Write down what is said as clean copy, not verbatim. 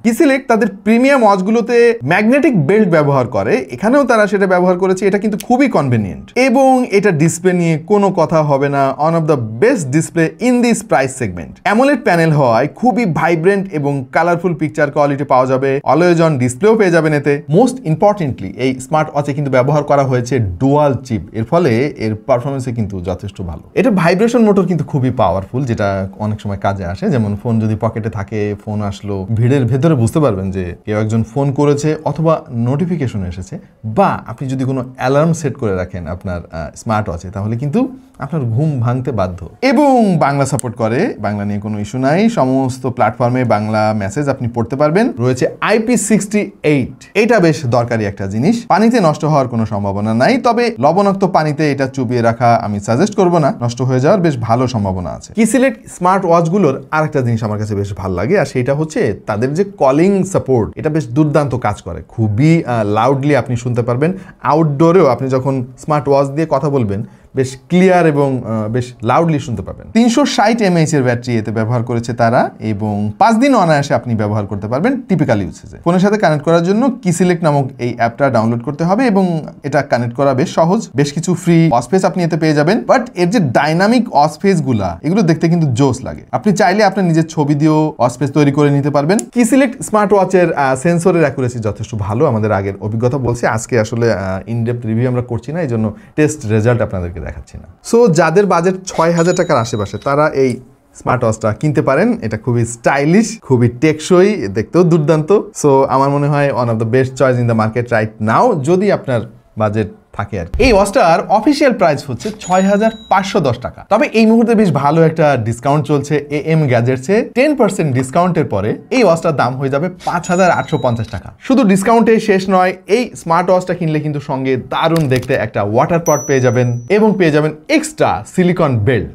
কি সিলেক্ট তাদের premium ওয়াচগুলোতে magnetic belt ব্যবহার করে, এখানেও তারা সেটা ব্যবহার করেছে। এটা কিন্তু খুবই কনভেনিয়েন্ট এবং এটা ডিসপ্লে নিয়ে কোনো কথা হবে না। One of the best display in this price segment. AMOLED panel হওয়ায় খুবই ভাইব্রেন্ট এবং কালারফুল পিকচার কোয়ালিটি পাওয়া যাবে। অলওয়েজ অন ডিসপ্লেও পেয়ে যাবেন এতে। মোস্ট ইম্পর্টেন্টলি এই স্মার্ট ওয়াচে কিন্তু ব্যবহার করা হয়েছে ডুয়াল চিপ, এর ফলে এর পারফরমেন্সে কিন্তু যথেষ্ট ভালো। এটা ভাইব্রেশন মোটর কিন্তু খুবই পাওয়ারফুল, যেটা অনেক সময় কাজে আসে। যেমন ফোন যদি পকেটে থাকে, ফোন আসলো, ভিড়ের ভেতরে বুঝতে পারবেন যে কেউ একজন ফোন করেছে অথবা নোটিফিকেশন এসেছে, বা আপনি যদি কোনো অ্যালার্ম সেট করে রাখেন আপনার স্মার্ট ওয়াচে, তাহলে কিন্তু আপনার ঘুম ভাঙতে বাধ্য। এবং বাংলা সাপোর্ট করে, বাংলা নিয়ে কোনো ইস্যু নাই। সমস্ত প্ল্যাটফর্মে বাংলা মেসেজ আপনি পড়তে পারবেন। রয়েছে IP68, এটা বেশ দরকারি একটা জিনিস। পানিতে নষ্ট হওয়ার কোনো সম্ভাবনা নাই, তবে লবণাক্ত পানিতে এটা চুবিয়ে রাখা আমি সাজেস্ট করব না, নষ্ট হয়ে যাওয়ার বেশ ভালো সম্ভাবনা আছে। কি সিলেক্ট স্মার্ট ওয়াচগুলোর আরেকটা জিনিস আমার কাছে বেশ ভালো লাগে, আর সেটা হচ্ছে তাদের যে কলিং সাপোর্ট, এটা বেশ দুর্দান্ত কাজ করে। খুবই লাউডলি আপনি শুনতে পারবেন। আউটডোরেও আপনি যখন স্মার্ট ওয়াচ দিয়ে কথা বলবেন বেশ ক্লিয়ার এবং বেশ লাউডলি শুনতে পাবেন। 360 mAh এর ব্যাটারি এতে ব্যবহার করেছে তারা, এবং 5 দিন অনায়াসে আপনি ব্যবহার করতে পারবেন টিপিক্যাল ইউসেজে। ফোনের সাথে কানেক্ট করার জন্য কি সিলেক্ট নামক এই অ্যাপটা ডাউনলোড করতে হবে, এবং এটা কানেক্ট করা বেশ সহজ। বেশ কিছু ফ্রি ওয়াচপেস আপনি এতে পেয়ে যাবেন, বাট এর যে ডাইনামিক ওয়াচপেস গুলা, এগুলো দেখতে কিন্তু জোস লাগে। আপনি চাইলে আপনার নিজের ছবি দিয়েও ওয়াচপেস তৈরি করে নিতে পারবেন। কি সিলেক্ট স্মার্ট ওয়াচের সেন্সরের অ্যাকুরেসি যথেষ্ট ভালো, আমাদের আগের অভিজ্ঞতা বলছে। আজকে আসলে ইনডেপথ রিভিউ আমরা করছি না, এই জন্য টেস্ট রেজাল্ট আপনাদেরকে দেখাচ্ছি না। সো যাদের বাজেট 6000 টাকার আশেপাশে, তারা এই স্মার্ট ওয়াচটা কিনতে পারেন। এটা খুবই স্টাইলিশ, খুবই টেকসই, দেখতেও দুর্দান্ত। সো আমার মনে হয় one of the best choice in the market right now, যদি আপনার বাজেট থাকে আর। এই ওয়াচটার অফিসিয়াল প্রাইস হচ্ছে 6510 টাকা। তবে এই মুহূর্তে বেশ ভালো একটা ডিসকাউন্ট চলছে AM গ্যাজেটসে। 10% ডিসকাউন্টের পরে এই ওয়াচটার দাম হয়ে যাবে 5850 টাকা। শুধু ডিসকাউন্টে শেষ নয়, এই স্মার্ট ওয়াচটা কিনলে কিন্তু সঙ্গে দারুণ দেখতে একটা ওয়াটার পট পেয়ে যাবেন, এবং পেয়ে যাবেন এক্সট্রা সিলিকন বেল্ট।